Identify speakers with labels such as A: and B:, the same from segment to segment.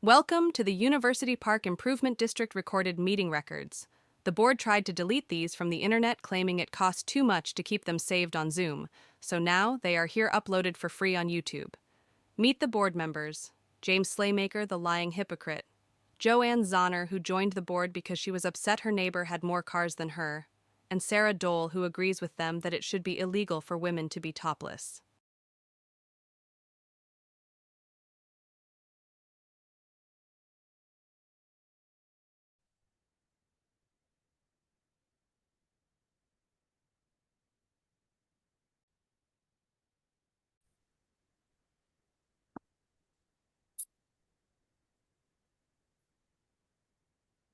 A: Welcome to the University Park Improvement District recorded meeting records. The board tried to delete these from the internet, claiming it cost too much to keep them saved on Zoom, so now they are here uploaded for free on YouTube. Meet the board members: James Slaymaker, the lying hypocrite; Joanne Zahner, who joined the board because she was upset her neighbor had more cars than her; and Sarah Dole, who agrees with them that it should be illegal for women to be topless.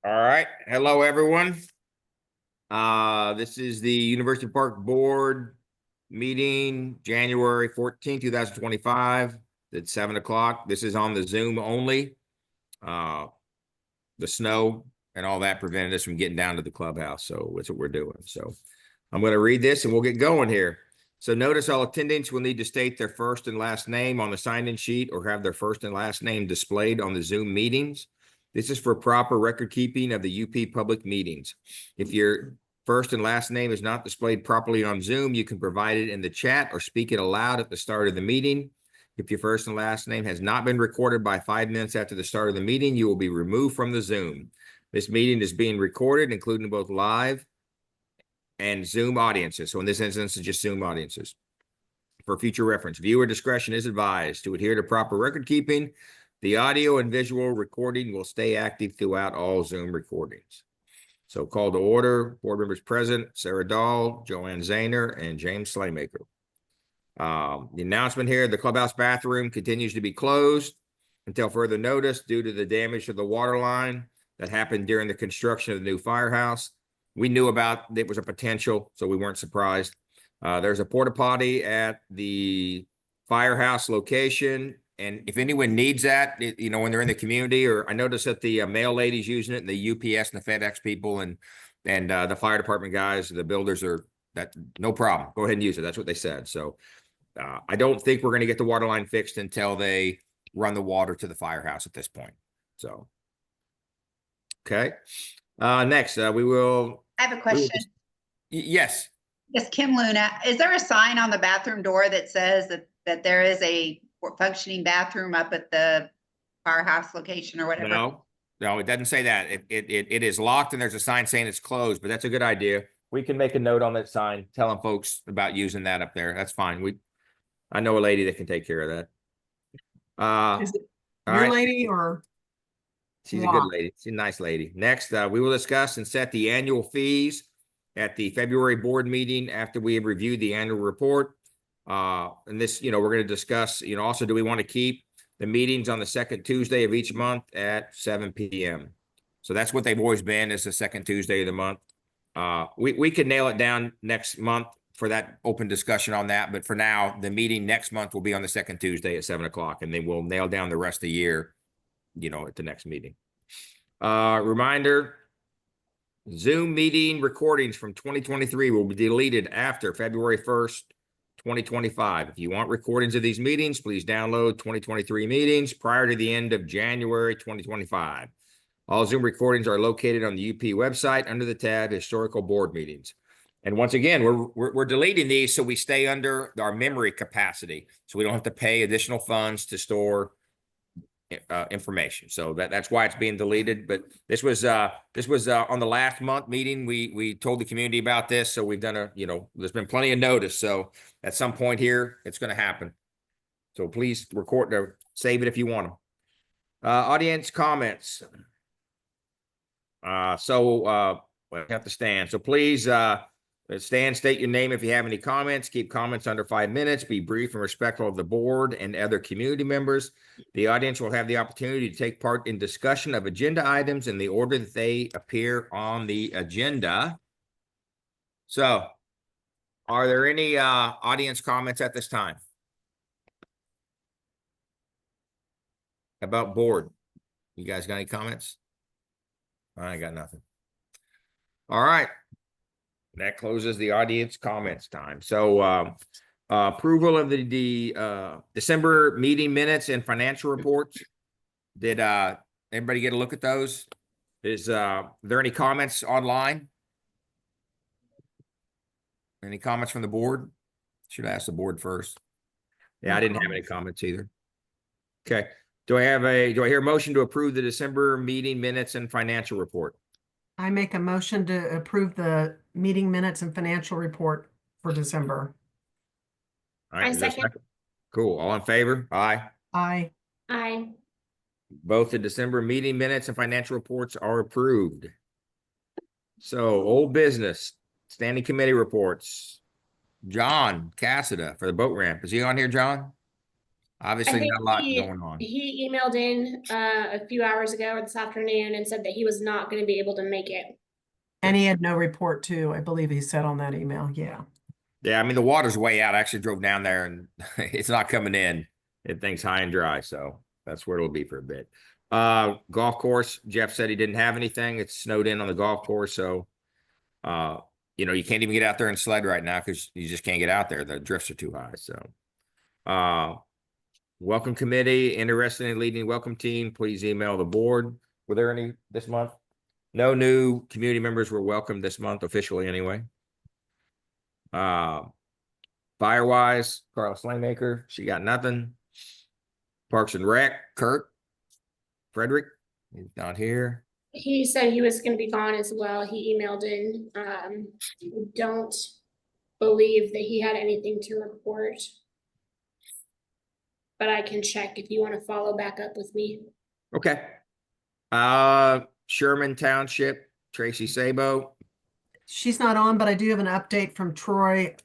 B: All right. Hello, everyone. This is the University Park Board meeting, January 14, 2025 at 7 o'clock. This is on the Zoom only. The snow and all that prevented us from getting down to the clubhouse. So that's what we're doing. So I'm going to read this and we'll get going here. So notice all attendants will need to state their first and last name on the sign-in sheet or have their first and last name displayed on the Zoom meetings. This is for proper record keeping of the UP public meetings. If your first and last name is not displayed properly on Zoom, you can provide it in the chat or speak it aloud at the start of the meeting. If your first and last name has not been recorded by 5 minutes after the start of the meeting, you will be removed from the Zoom. This meeting is being recorded, including both live and Zoom audiences. So in this instance, it's just Zoom audiences. For future reference, viewer discretion is advised. To adhere to proper record keeping, the audio and visual recording will stay active throughout all Zoom recordings. So call to order, board members present: Sarah Dahl, Joanne Zahner, and James Slaymaker. The announcement here: the clubhouse bathroom continues to be closed until further notice due to the damage to the water line that happened during the construction of the new firehouse. We knew about it was a potential, so we weren't surprised. There's a porta potty at the firehouse location, and if anyone needs that, when they're in the community, or I noticed that the mail lady's using it, and the UPS and the FedEx people and the fire department guys, the builders are that no problem. Go ahead and use it. That's what they said. So I don't think we're going to get the water line fixed until they run the water to the firehouse at this point. So, okay. Next, we will.
C: I have a question.
B: Yes.
C: Yes, Kim Luna. Is there a sign on the bathroom door that says that there is a functioning bathroom up at the firehouse location or whatever?
B: No, it doesn't say that. It is locked and there's a sign saying it's closed, but that's a good idea. We can make a note on that sign telling folks about using that up there. That's fine. I know a lady that can take care of that.
D: Is it your lady or?
B: She's a good lady. She's a nice lady. Next, we will discuss and set the annual fees at the February board meeting after we have reviewed the annual report. And this, we're going to discuss, also, do we want to keep the meetings on the second Tuesday of each month at 7 p.m. So that's what they've always been, is the second Tuesday of the month. We could nail it down next month for that open discussion on that. But for now, the meeting next month will be on the second Tuesday at 7 o'clock, and then we'll nail down the rest of the year, at the next meeting. Reminder: Zoom meeting recordings from 2023 will be deleted after February 1st, 2025. If you want recordings of these meetings, please download 2023 meetings prior to the end of January 2025. All Zoom recordings are located on the UP website under the tab Historical Board Meetings. And once again, we're deleting these so we stay under our memory capacity, so we don't have to pay additional funds to store information. So that's why it's being deleted. But this was on the last month meeting. We told the community about this, so we've done there's been plenty of notice. So at some point here, it's going to happen. So please record or save it if you want them. Audience comments. We have to stand. So please stand, state your name if you have any comments. Keep comments under 5 minutes. Be brief and respectful of the board and other community members. The audience will have the opportunity to take part in discussion of agenda items in the order that they appear on the agenda. So, are there any audience comments at this time about board? You guys got any comments? I got nothing. All right. That closes the audience comments time. So approval of the December meeting minutes and financial reports. Did everybody get a look at those? Is there any comments online? Any comments from the board? Should ask the board first. Yeah,
D: No
B: I didn't have any
D: comments.
B: comments either. Okay, do I hear a motion to approve the December meeting minutes and financial report?
D: I make a motion to approve the meeting minutes and financial report for December.
B: All right,
E: I
B: is there a
E: second.
B: Cool, all in favor? Aye.
D: Aye.
E: Aye.
B: Both the December meeting minutes and financial reports are approved. So old business, standing committee reports. John Cassida for the boat ramp. Is he on here, John?
E: I
B: Obviously
E: think
B: not a lot going on.
E: he emailed in a few hours ago or this afternoon and said that he was not going to be able to make it.
D: And he had no report too, I believe he said on that email. Yeah.
B: Yeah, I mean, the water's way out. I actually drove down there and it's not coming in. It thing's high and dry, so that's where it'll be for a bit. Golf course, Jeff said he didn't have anything. It's snowed in on the golf course, so you know, you can't even get out there and sled right now because you just can't get out there. The drifts are too high. So welcome committee, interested in leading welcome team, please email the board. Were there any this month? No new community members were welcome this month officially anyway. Firewise, Carla Slaymaker, she got nothing. Parks and Rec, Kurt, Frederick, he's not here.
E: He said he was going to be gone as well. He emailed in. Don't believe that he had anything to report. But I can check if you want to follow back up with me.
B: Okay. Sherman Township, Tracy Sabo.
D: She's not on, but I do have an update from Troy.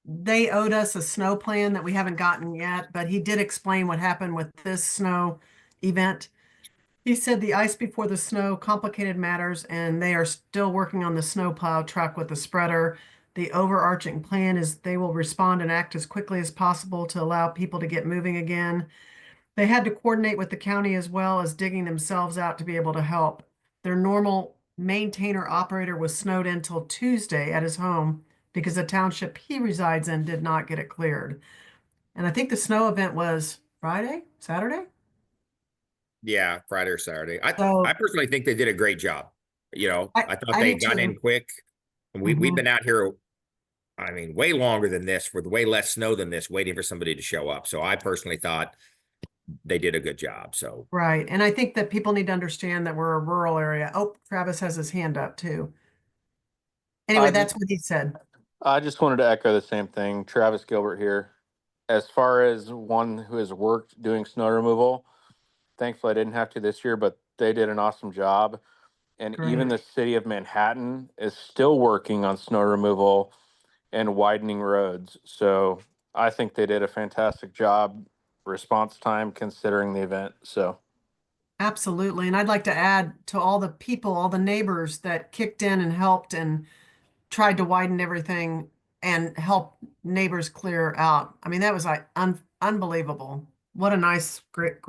D: They owed us a snow plan that we haven't gotten yet, but he did explain what happened with this snow event. He said the ice before the snow complicated matters, and they are still working on the snowplow truck with the spreader. The overarching plan is they will respond and act as quickly as possible to allow people to get moving again. They had to coordinate with the county as well as digging themselves out to be able to help. Their normal maintainer operator was snowed in till Tuesday at his home because the township he resides in did not get it cleared. And I think the snow event was Saturday?
B: Yeah, Friday or Saturday.
D: So-
B: I personally think they did a great job. You know,
D: I-
B: I thought
D: I
B: they
D: do
B: got
D: too.
B: in quick. And we've
D: Mhm.
B: been out here, I mean, way longer than this, with way less snow than this, waiting for somebody to show up. So I personally thought they did a good job. So
D: Right. And I think that people need to understand that we're a rural area. Oh, Travis has his hand up too. Anyway, that's what he said.
F: I just wanted to echo the same thing. Travis Gilbert here. As far as one who has worked doing snow removal, thankfully I didn't have to this year, but they did an awesome job. And even the city of Manhattan is still working on snow removal and widening roads. So I think they did a fantastic job response time considering the event. So
D: Absolutely. And I'd like to add to all the people, all the neighbors that kicked in and helped and tried to widen everything and help neighbors clear out. I mean, that was like unbelievable. What a nice, great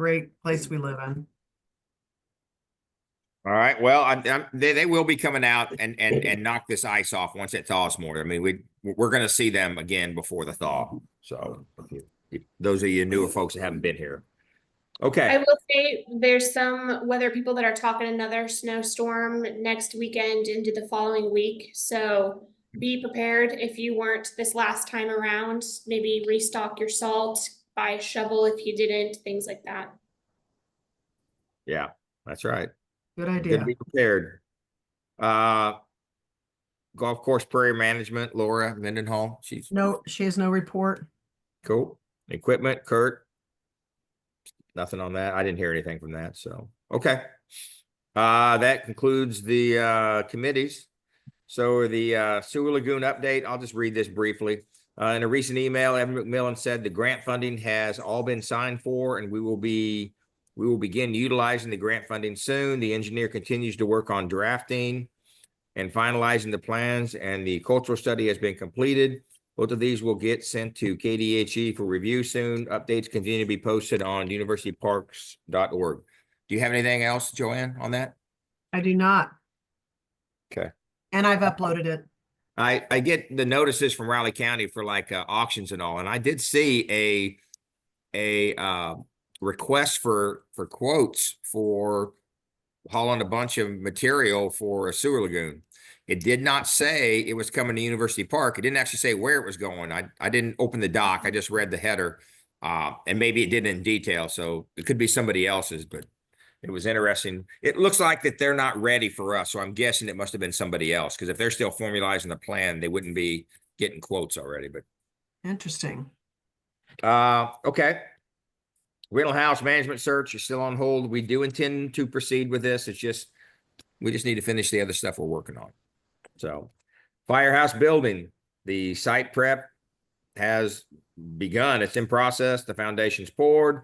D: place we live in.
B: all right, well, they will be coming out and knock this ice off once it thaws more. I mean, we're going to see them again before the thaw. So if those of you newer folks that haven't been here.
E: I
B: Okay,
E: will say there's some weather people that are talking another snowstorm next weekend into the following week. So be prepared if you weren't this last time around. Maybe restock your salt, buy a shovel if you didn't, things like that.
B: yeah, that's right.
D: Good
B: Good
D: idea.
B: to be prepared. Golf course prairie management, Laura Mendenhall, she's
D: No, she has no report.
B: cool. Equipment, Kurt. Nothing on that. I didn't hear anything from that, so, okay. That concludes the committees. So the Sewer Lagoon update, I'll just read this briefly. In a recent email, Evan McMillan said the grant funding has all been signed for and we will begin utilizing the grant funding soon. The engineer continues to work on drafting and finalizing the plans, and the cultural study has been completed. Both of these will get sent to KDHE for review soon. Updates continue to be posted on universityparks.org. Do you have anything else, Joanne, on that?
D: I do not.
B: Okay.
D: And I've uploaded it.
B: I get the notices from Raleigh County for like auctions and all, and I did see a request for quotes for hauling a bunch of material for a sewer lagoon. It did not say it was coming to University Park. It didn't actually say where it was going. I didn't open the doc. I just read the header. And maybe it did in detail. So it could be somebody else's, but it was interesting. It looks like that they're not ready for us. So I'm guessing it must have been somebody else. Because if they're still formalizing the plan, they wouldn't be getting quotes already. But
D: Interesting.
B: okay. Rental house management search is still on hold. We do intend to proceed with this. It's just, we just need to finish the other stuff we're working on. So firehouse building, the site prep has begun. It's in process. The foundation's poured.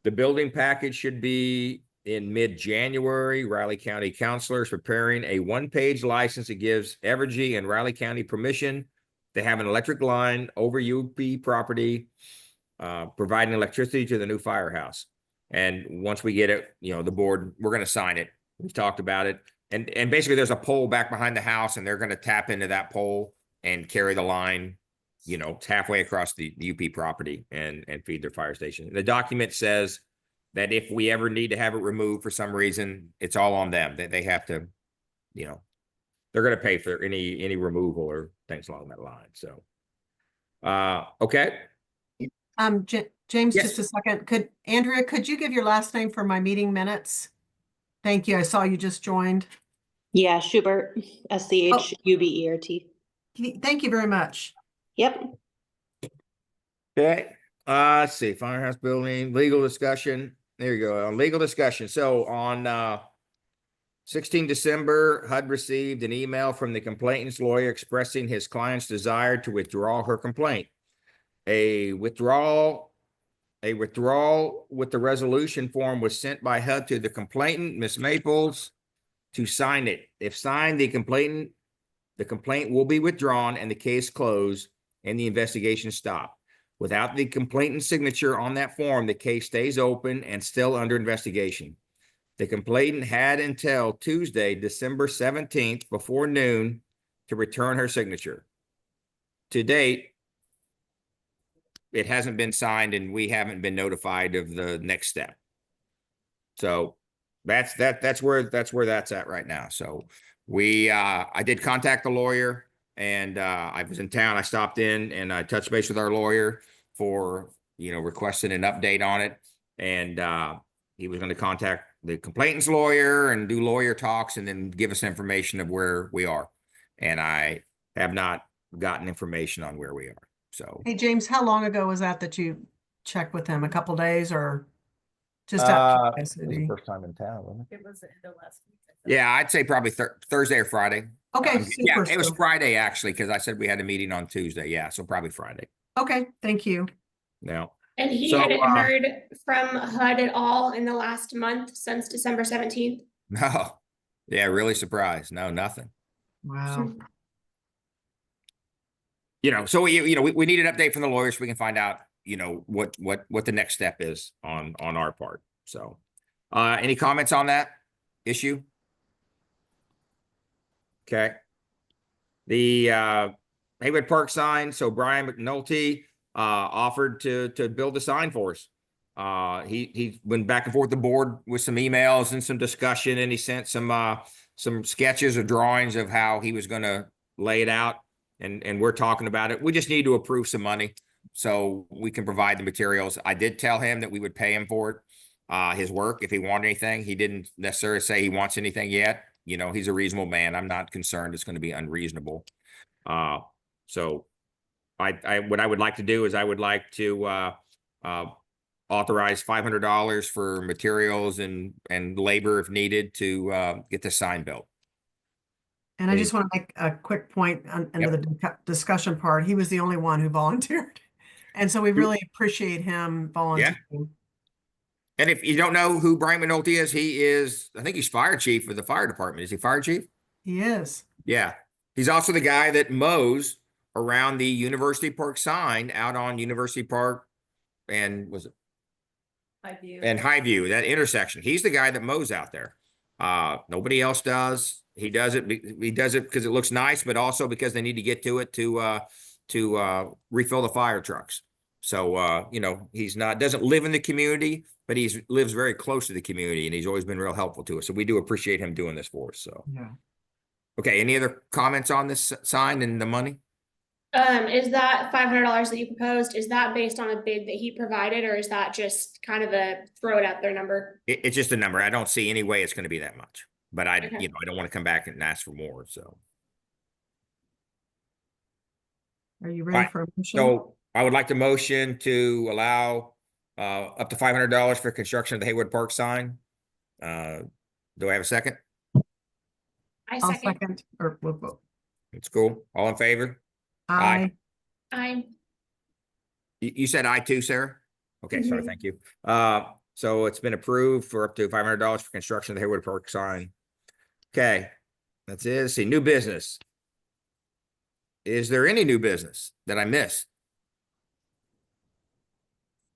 B: The building package should be in mid-January. Riley County counselors preparing a one-page license that gives Evergy and Riley County permission to have an electric line over UP property, providing electricity to the new firehouse. And once we get it, you know, the board, we're going to sign it. We've talked about it. And basically there's a pole back behind the house and they're going to tap into that pole and carry the line, you know, halfway across the UP property and feed their fire station. The document says that if we ever need to have it removed for some reason, it's all on them. That they have to, you know, they're going to pay for any removal or things along that line. So, okay.
D: James,
B: Yes.
D: just a second. Andrea, could you give your last name for my meeting minutes? Thank you. I saw you just joined.
G: Yeah, Schubert, SCHUBERT.
D: Thank you very much.
G: Yep.
B: Okay, let's see, firehouse building, legal discussion. There you go, legal discussion. So on 16 December, HUD received an email from the complainant's lawyer expressing his client's desire to withdraw her complaint. A withdrawal with the resolution form was sent by HUD to the complainant, Ms. Maples, to sign it. If signed, the complaint will be withdrawn and the case closed and the investigation stopped. Without the complainant's signature on that form, the case stays open and still under investigation. The complainant had until Tuesday, December 17th before noon to return her signature. To date, it hasn't been signed and we haven't been notified of the next step. So that's where that's at right now. So I did contact the lawyer and I was in town. I stopped in and I touched base with our lawyer for, you know, requesting an update on it. And he was going to contact the complainant's lawyer and do lawyer talks and then give us information of where we are. And I have not gotten information on where we are. So,
D: Hey, James, how long ago was that you checked with him? A couple days or just out of curiosity?
B: first time in town, wasn't it?
H: It was the end of last week.
B: Yeah, I'd say probably Thursday or Friday.
D: Okay,
B: Yeah,
D: super.
B: it was
D: So-
B: Friday actually, because I said we had a meeting on Tuesday. Yeah, so probably Friday.
D: Okay, thank you.
B: No.
E: And he
B: So,
E: hadn't heard from HUD at all in the last month since December 17th.
B: No. Yeah, really surprised. No, nothing.
D: Wow.
B: You know, so we need an update from the lawyer so we can find out, you know, what the next step is on our part. So, any comments on that issue? Okay. The Haywood Park sign. So Brian McNulty offered to build a sign for us. He went back and forth with the board with some emails and some discussion, and he sent some sketches or drawings of how he was going to lay it out. And we're talking about it. We just need to approve some money so we can provide the materials. I did tell him that we would pay him for it, his work, if he wanted anything. He didn't necessarily say he wants anything yet. You know, he's a reasonable man. I'm not concerned it's going to be unreasonable. So what I would like to do is I would like to authorize $500 for materials and labor if needed to get the sign built.
D: And I just want to make a quick point under the discussion part. He was the only one who volunteered. And so we really appreciate him volunteering.
B: And if you don't know who Brian McNulty is, he is, I think he's fire chief of the fire department. Is he fire chief?
D: He is.
B: Yeah. He's also the guy that mows around the University Park sign out on University Park and was it? Highview, that intersection. He's the guy that mows out there. Nobody else does. He does it because it looks nice, but also because they need to get to it to refill the fire trucks. So, you know, doesn't live in the community, but lives very close to the community, and he's always been real helpful to us. So we do appreciate him doing this for us, so.
D: Yeah.
B: Okay, any other comments on this sign and the money?
E: Is that $500 that you proposed, is that based on a bid that he provided, or is that just kind of a throw it out there number?
B: It's just a number. I don't see any way it's gonna be that much, but I
E: Okay.
B: don't want to come back and ask for more, so.
D: Are you ready
B: Right.
D: for a motion?
B: So I would like to motion to allow up to $500 for construction of the Haywood Park sign. Do I have a second?
E: I
D: I'll
E: second.
D: second, or we'll vote.
B: It's cool. All in favor? Aye.
D: Aye.
B: You said aye too, Sarah? Okay, sorry,
E: Mhm.
B: thank you. So it's been approved for up to $500 for construction of the Haywood Park sign. Okay, that's it. Let's see, new business. Is there any new business that I missed?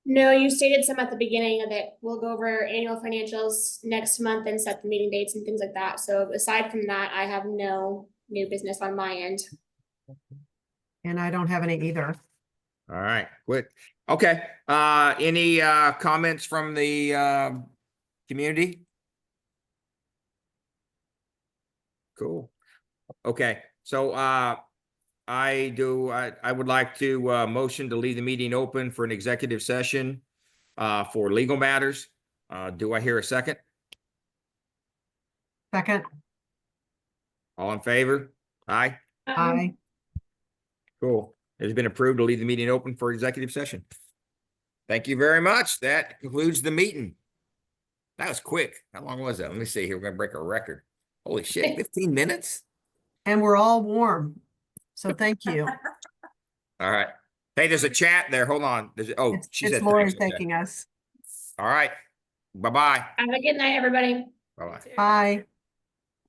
E: No, you stated some at the beginning of it. We'll go over annual financials next month and set the meeting dates and things like that. So aside from that, I have no new business on my end.
D: And I don't have any either.
B: All right, quick. Okay, any comments from the community? Cool. Okay, so I would like to motion to leave the meeting open for an executive session for legal matters. Do I hear a second?
D: Second,
B: All in favor? Aye.
D: aye.
B: Cool. It has been approved to leave the meeting open for executive session. Thank you very much. That concludes the meeting. That was quick. How long was that? Let me see here. We're gonna break a record. Holy shit, 15 minutes?
D: And we're all warm. So thank you.
B: All right. Hey, there's a chat there. Hold on. She
D: It's
B: said
D: Lori
B: thanks. Okay.
D: thanking us.
B: All right. Bye-bye.
E: Have a good night, everybody.
B: Bye-bye.
D: Bye.